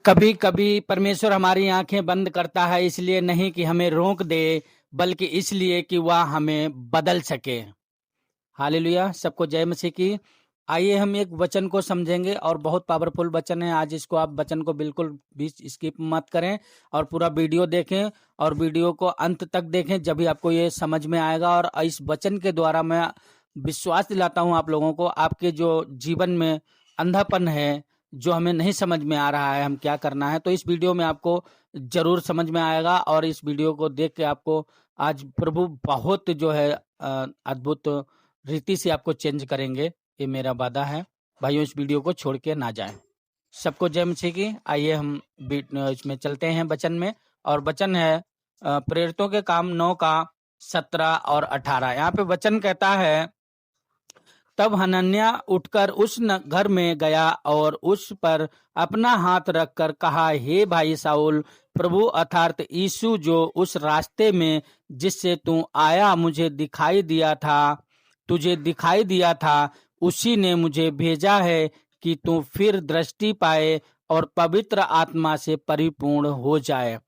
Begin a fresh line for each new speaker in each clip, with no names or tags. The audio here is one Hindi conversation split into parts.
कभी कभी परमेश्वर हमारी आंखें बंद करता है, इसलिए नहीं कि हमें रोक दे, बल्कि इसलिए कि वह हमें बदल सके। हालेलुया, सबको जय मसीह की। आइए हम एक वचन को समझेंगे और बहुत पावरफुल वचन है। आज इसको आप वचन को बिल्कुल भी स्किप मत करें और पूरा वीडियो देखें और वीडियो को अंत तक देखें, जब भी आपको ये समझ में आएगा। और इस वचन के द्वारा मैं विश्वास दिलाता हूं आप लोगों को, आपके जो जीवन में अंधापन है, जो हमें नहीं समझ में आ रहा है हम क्या करना है, तो इस वीडियो में आपको जरूर समझ में आएगा। और इस वीडियो को देख के आपको आज प्रभु बहुत जो है अद्भुत रीति से आपको चेंज करेंगे, ये मेरा वादा है। भाइयों, इस वीडियो को छोड़ के ना जाएं। सबको जय मसीह की। आइए हम इसमें चलते हैं वचन में। और वचन है प्रेरितों के काम 9 का 17 और 18। यहाँ पे वचन कहता है, तब हनन्याह उठकर उस घर में गया और उस पर अपना हाथ रखकर कहा, हे भाई साउल, प्रभु अर्थात यीशु जो उस रास्ते में जिससे तू आया तुझे दिखाई दिया था, उसी ने मुझे भेजा है कि तू फिर दृष्टि पाए और पवित्र आत्मा से परिपूर्ण हो जाए।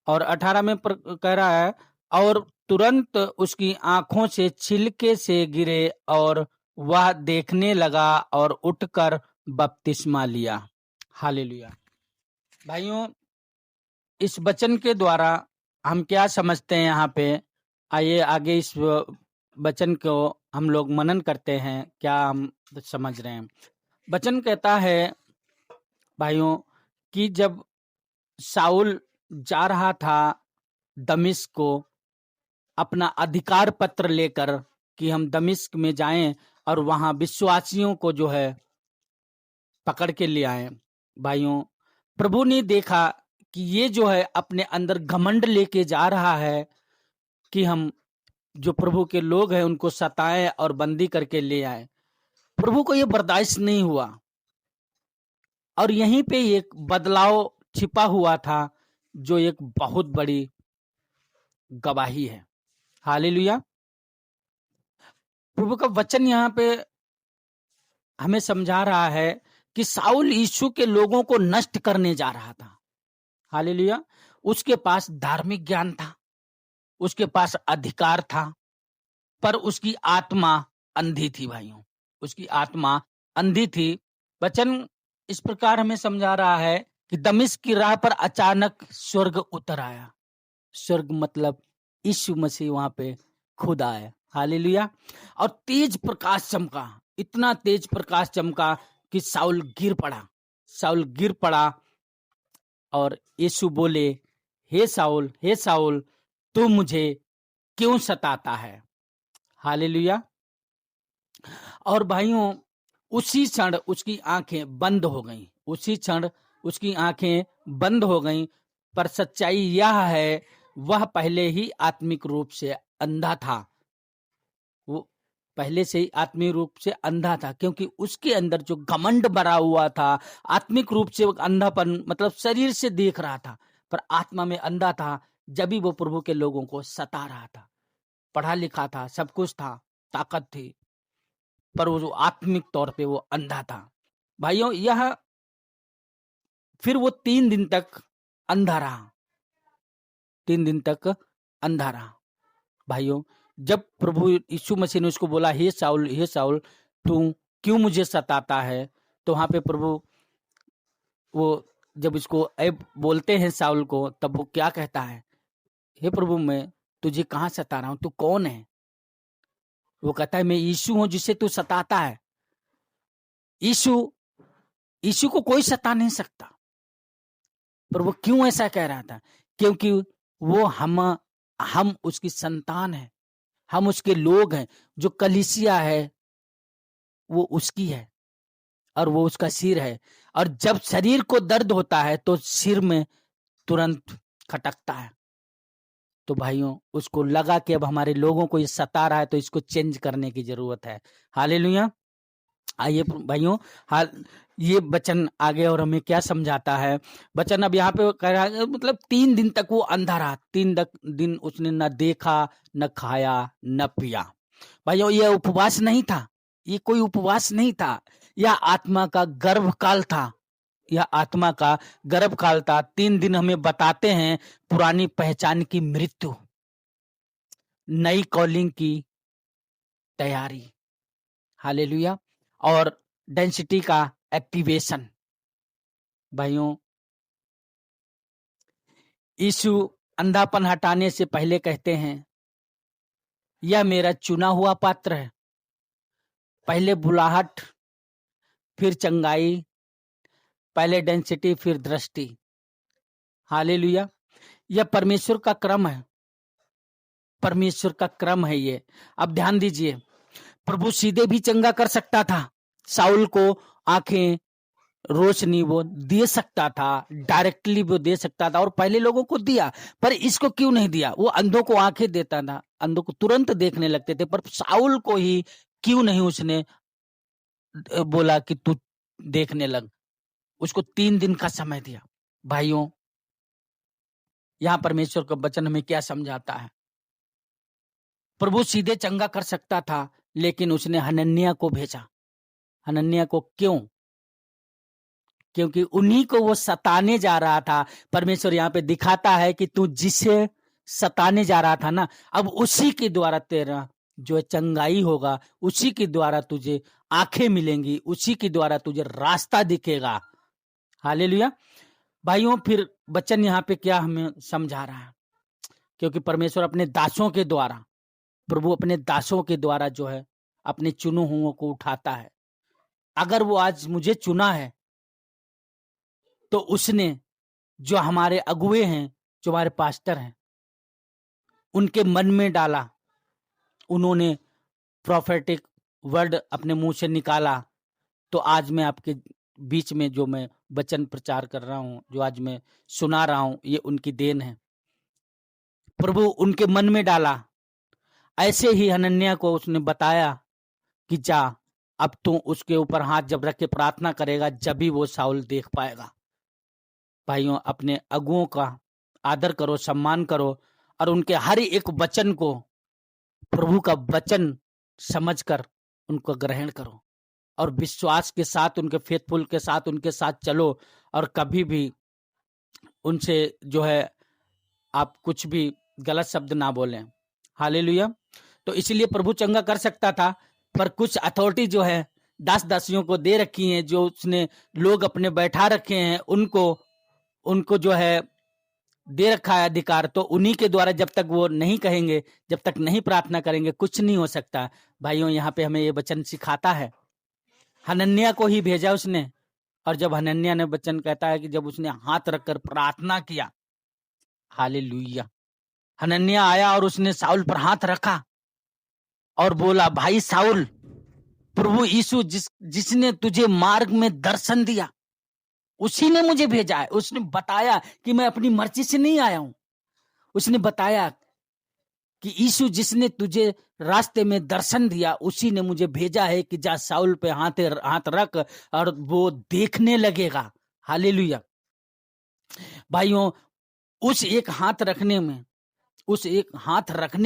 और 18 में कह रहा है, और तुरंत उसकी आंखों से छिलके से गिरे और वह देखने लगा और उठकर बपतिस्मा लिया। हालेलुया। भाइयों, इस वचन के द्वारा हम क्या समझते हैं यहाँ पे? आइए आगे इस वचन को हम लोग मनन करते हैं, क्या हम समझ रहे हैं। वचन कहता है भाइयों कि जब साउल जा रहा था दमिश्क को अपना अधिकार पत्र लेकर कि हम दमिश्क में जाएं और वहां विश्वासियों को जो है पकड़ के ले आए, भाइयों प्रभु ने देखा कि ये जो है अपने अंदर घमंड लेके जा रहा है कि हम जो प्रभु के लोग हैं उनको सताएं और बंदी करके ले आए। प्रभु को ये बर्दाश्त नहीं हुआ और यहीं पे एक बदलाव छिपा हुआ था जो एक बहुत बड़ी गवाही है। हालेलुया। प्रभु का वचन यहाँ पे हमें समझा रहा है कि साउल यीशु के लोगों को नष्ट करने जा रहा था। हालेलुया। उसके पास धार्मिक ज्ञान था, उसके पास अधिकार था, पर उसकी आत्मा अंधी थी। भाइयों, उसकी आत्मा अंधी थी। वचन इस प्रकार हमें समझा रहा है कि दमिश्क की राह पर अचानक स्वर्ग उतर आया। स्वर्ग मतलब यीशु मसीह वहां पे खुद आए। हालेलुया। और तेज प्रकाश चमका, इतना तेज प्रकाश चमका कि साउल गिर पड़ा और यीशु बोले, हे साउल, तू मुझे क्यों सताता है? हालेलुया। और भाइयों, उसी क्षण उसकी आंखें बंद हो गईं। पर सच्चाई यह है, वह पहले ही आत्मिक रूप से अंधा था। वो पहले से ही आत्मिक रूप से अंधा था, क्योंकि उसके अंदर जो घमंड भरा हुआ था, आत्मिक रूप से अंधापन मतलब शरीर से देख रहा था पर आत्मा में अंधा था। जब भी वो प्रभु के लोगों को सता रहा था, पढ़ा लिखा था, सब कुछ था, ताकत थी, पर वो जो आत्मिक तौर पे वो अंधा था। भाइयों, यह फिर वो 3 दिन तक अंधा रहा। भाइयों, जब प्रभु यीशु मसीह ने उसको बोला, हे साउल, तू क्यों मुझे सताता है, तो वहां पे प्रभु वो जब इसको बोलते हैं साउल को, तब वो क्या कहता है, हे प्रभु, मैं तुझे कहाँ सता रहा हूं, तू कौन है? वो कहता है, मैं यीशु हूं जिसे तू सताता है। यीशु को कोई सता नहीं सकता। पर वो क्यों ऐसा कह रहा था? क्योंकि वो हम उसकी संतान है, हम उसके लोग हैं। जो कलीसिया है वो उसकी है और वो उसका सिर है। और जब शरीर को दर्द होता है तो सिर में तुरंत खटकता है। तो भाइयों, उसको लगा कि अब हमारे लोगों को ये सता रहा है, तो इसको चेंज करने की जरूरत है। हालेलुया। आइए भाइयों, ये वचन आगे और हमें क्या समझाता है। वचन अब यहाँ पे कह रहा है, मतलब 3 दिन तक वो अंधा रहा। 3 दिन उसने न देखा, न खाया, न पिया। भाइयों, ये कोई उपवास नहीं था, यह आत्मा का गर्भकाल था। यह आत्मा का गर्भकाल था। 3 दिन हमें बताते हैं पुरानी पहचान की मृत्यु, नई कॉलिंग की तैयारी, हालेलुया, और डेंसिटी का एक्टिवेशन। भाइयों, यीशु अंधापन हटाने से पहले कहते हैं, यह मेरा चुना हुआ पात्र है। पहले बुलाहट, फिर चंगाई, पहले डेंसिटी, फिर दृष्टि। हालेलुया, यह परमेश्वर का क्रम है, परमेश्वर का क्रम है ये। अब ध्यान दीजिए, प्रभु सीधे भी चंगा कर सकता था, साउल को आंखें, रोशनी वो दे सकता था, डायरेक्टली वो दे सकता था, और पहले लोगों को दिया, पर इसको क्यों नहीं दिया? वो अंधों को आंखें देता था, अंधों को तुरंत देखने लगते थे, पर साउल को ही क्यों नहीं उसने बोला कि तू देखने लग? उसको 3 दिन का समय दिया। भाइयों, यहां परमेश्वर का वचन हमें क्या समझाता है? प्रभु सीधे चंगा कर सकता था, लेकिन उसने हनन्याह को भेजा। हनन्याह को क्यों? क्योंकि उन्हीं को वो सताने जा रहा था। परमेश्वर यहाँ पे दिखाता है कि तू जिसे सताने जा रहा था ना, अब उसी के द्वारा तेरा जो चंगाई होगा, उसी के द्वारा तुझे आंखें मिलेंगी, उसी के द्वारा तुझे रास्ता दिखेगा। हालेलुया। भाइयों, फिर वचन यहाँ पे क्या हमें समझा रहा है? क्योंकि परमेश्वर अपने दासों के द्वारा, प्रभु अपने दासों के द्वारा जो है अपने चुने हुओं को उठाता है। अगर वो आज मुझे चुना है, तो उसने जो हमारे अगुए हैं, जो हमारे पास्टर हैं, उनके मन में डाला, उन्होंने प्रोफेटिक वर्ड अपने मुंह से निकाला, तो आज मैं आपके बीच में जो मैं वचन प्रचार कर रहा हूं, जो आज मैं सुना रहा हूं, ये उनकी देन है। प्रभु उनके मन में डाला। ऐसे ही हनन्याह को उसने बताया कि जा, अब तू उसके ऊपर हाथ जब रख के प्रार्थना करेगा, जब भी वो साउल देख पाएगा। भाइयों, अपने अगुओं का आदर करो, सम्मान करो, और उनके हर एक वचन को प्रभु का वचन समझकर उनको ग्रहण करो, और विश्वास के साथ, उनके फेथफुल के साथ उनके साथ चलो, और कभी भी उनसे जो है आप कुछ भी गलत शब्द ना बोलें। हालेलुया। तो इसलिए प्रभु चंगा कर सकता था, पर कुछ अथॉरिटी जो है दास दासियों को दे रखी है, जो उसने लोग अपने बैठा रखे हैं, उनको जो है दे रखा है अधिकार, तो उन्हीं के द्वारा जब तक वो नहीं कहेंगे, जब तक नहीं प्रार्थना करेंगे, कुछ नहीं हो सकता। भाइयों, यहाँ पे हमें ये वचन सिखाता है। हनन्याह को ही भेजा उसने, और जब हनन्याह ने वचन कहता है कि जब उसने हाथ रखकर प्रार्थना किया, हालेलुया, हनन्याह आया और उसने साउल पर हाथ रखा और बोला, भाई साउल, प्रभु यीशु जिसने तुझे मार्ग में दर्शन दिया, उसी ने मुझे भेजा है। उसने बताया कि मैं अपनी मर्जी से नहीं आया हूं। उसने बताया कि यीशु जिसने तुझे रास्ते में दर्शन दिया, उसी ने मुझे भेजा है कि जा साउल पे हाथ रख और वो देखने लगेगा। हालेलुया। भाइयों, उस एक हाथ रखने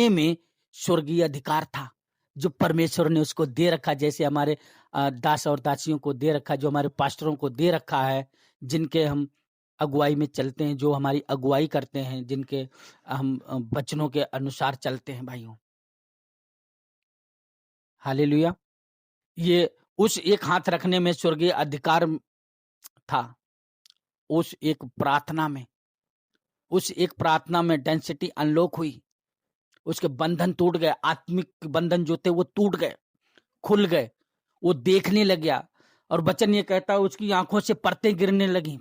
में स्वर्गीय अधिकार था, जो परमेश्वर ने उसको दे रखा, जैसे हमारे दास और दासियों को दे रखा, जो हमारे पास्टरों को दे रखा है, जिनके हम अगुवाई में चलते हैं, जो हमारी अगुवाई करते हैं, जिनके हम वचनों के अनुसार चलते हैं। भाइयों, हालेलुया। ये उस एक हाथ रखने में स्वर्गीय अधिकार था। उस एक प्रार्थना में डेंसिटी अनलॉक हुई, उसके बंधन टूट गए, आत्मिक बंधन जो थे वो टूट गए, खुल गए, वो देखने लग गया। और वचन ये कहता है, उसकी आंखों से परतें गिरने लगी,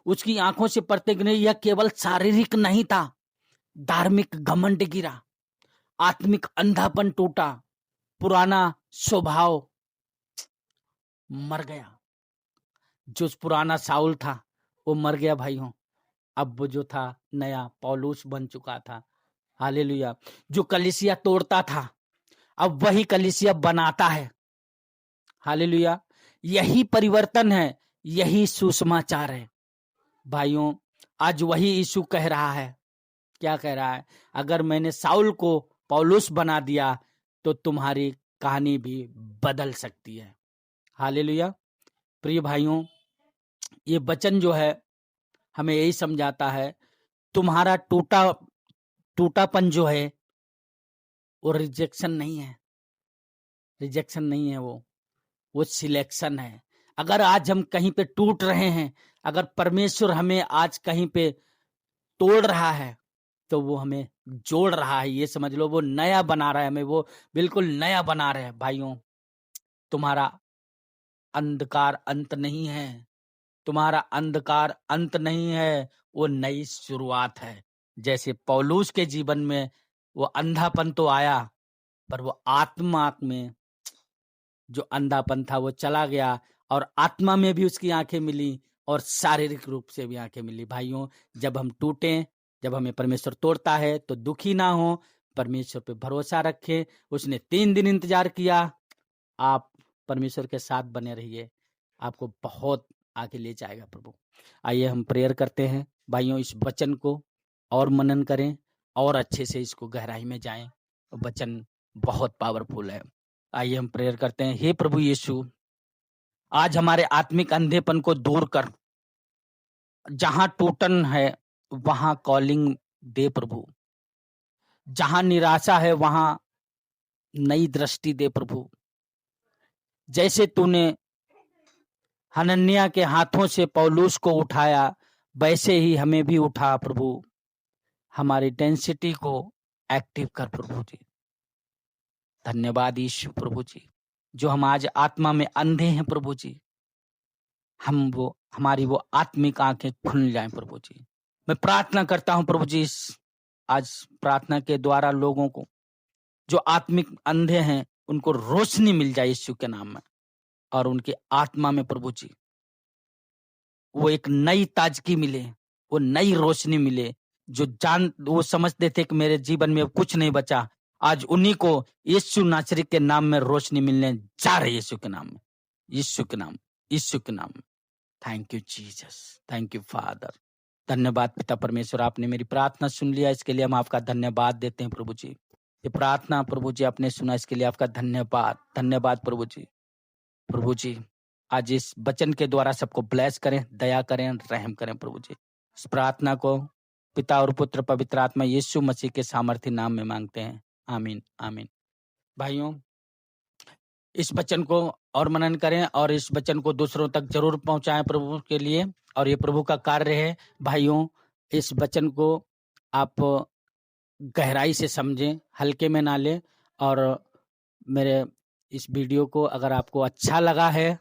उसकी आंखों से परतें गिरने। यह केवल शारीरिक नहीं था, धार्मिक घमंड गिरा, आत्मिक अंधापन टूटा, पुराना स्वभाव मर गया। जो पुराना साउल था वो मर गया भाइयों। अब वो जो था नया पौलुस बन चुका था। हालेलुया। जो कलीसिया तोड़ता था, अब वही कलीसिया बनाता है। हालेलुया। यही परिवर्तन है, यही सुसमाचार है। भाइयों, आज वही यीशु कह रहा है। क्या कह रहा है? अगर मैंने साउल को पौलुस बना दिया, तो तुम्हारी कहानी भी बदल सकती है। हालेलुया। प्रिय भाइयों, ये वचन जो है हमें यही समझाता है, तुम्हारा टूटापन जो है वो रिजेक्शन नहीं है, रिजेक्शन नहीं है, वो सिलेक्शन है। अगर आज हम कहीं पे टूट रहे हैं, अगर परमेश्वर हमें आज कहीं पे तोड़ रहा है, तो वो हमें जोड़ रहा है, ये समझ लो। वो नया बना रहा है हमें, वो बिल्कुल नया बना रहे हैं। भाइयों, तुम्हारा अंधकार अंत नहीं है, तुम्हारा अंधकार अंत नहीं है, वो नई शुरुआत है। जैसे पौलुस के जीवन में वो अंधापन तो आया, पर वो आत्मा में जो अंधापन था वो चला गया, और आत्मा में भी उसकी आंखें मिली और शारीरिक रूप से भी आंखें मिली। भाइयों, जब हम टूटें, जब हमें परमेश्वर तोड़ता है तो दुखी ना हो, परमेश्वर पे भरोसा रखें। उसने 3 दिन इंतजार किया, आप परमेश्वर के साथ बने रहिए, आपको बहुत आगे ले जाएगा प्रभु। आइए हम प्रेयर करते हैं। भाइयों, इस वचन को और मनन करें और अच्छे से इसको गहराई में जाएं। वचन बहुत पावरफुल है। आइए हम प्रेयर करते हैं। हे प्रभु यीशु, आज हमारे आत्मिक अंधेपन को दूर कर, जहां टूटन है वहां कॉलिंग दे प्रभु, जहां निराशा है वहां नई दृष्टि दे प्रभु। जैसे तूने हनन्याह के हाथों से पौलुस को उठाया, वैसे ही हमें भी उठा प्रभु। हमारी डेंसिटी को एक्टिव कर प्रभु जी। धन्यवाद यीशु प्रभु जी, जो हम आज आत्मा में अंधे हैं प्रभु जी, हमारी वो आत्मिक आंखें खुल जाएं प्रभु जी। मैं प्रार्थना करता हूं प्रभु जी, आज प्रार्थना के द्वारा लोगों को जो आत्मिक अंधे हैं उनको रोशनी मिल जाए यीशु के नाम में, और उनके आत्मा में प्रभु जी वो एक नई ताजगी मिले, वो नई रोशनी मिले। वो समझते थे कि मेरे जीवन में कुछ नहीं बचा, आज उन्हीं को यीशु नासरी के नाम में रोशनी मिलने जा रही है, यीशु के नाम में, यीशु के नाम, यीशु के नाम में। Thank you Jesus, thank you father. धन्यवाद पिता परमेश्वर, आपने मेरी प्रार्थना सुन लिया, इसके लिए हम आपका धन्यवाद देते हैं प्रभु जी। ये प्रार्थना प्रभु जी आपने सुना, इसके लिए आपका धन्यवाद, धन्यवाद प्रभु जी। प्रभु जी, आज इस वचन के द्वारा सबको ब्लेस करें, दया करें, रहम करें प्रभु जी। इस प्रार्थना को पिता और पुत्र पवित्र आत्मा यीशु मसीह के सामर्थ्य नाम में मांगते हैं, आमीन, आमीन। भाइयों, इस वचन को और मनन करें और इस वचन को दूसरों तक जरूर पहुंचाएं प्रभु के लिए, और ये प्रभु का कार्य है। भाइयों, इस वचन को आप गहराई से समझें, हल्के में ना लें। और मेरे इस वीडियो को अगर आपको अच्छा लगा है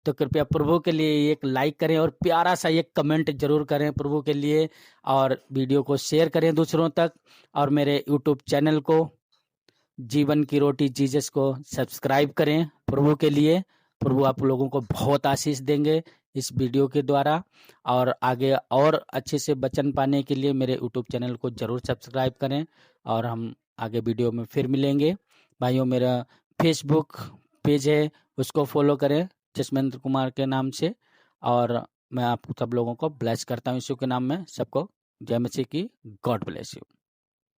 तो कृपया प्रभु के लिए एक लाइक करें और प्यारा सा एक कमेंट जरूर करें प्रभु के लिए, और वीडियो को शेयर करें दूसरों तक, और मेरे यूट्यूब चैनल को जीवन की रोटी जीसस को सब्सक्राइब करें प्रभु के लिए। प्रभु आप लोगों को बहुत आशीष देंगे इस वीडियो के द्वारा, और आगे और अच्छे से वचन पाने के लिए मेरे यूट्यूब चैनल को जरूर सब्सक्राइब करें, और हम आगे वीडियो में फिर मिलेंगे। भाइयों, मेरा फेसबुक पेज है, उसको फॉलो करें जसमेंद्र कुमार के नाम से, और मैं आप सब लोगों को ब्लेस करता हूँ यीशु के नाम में। सबको जय मसीह की। God bless you.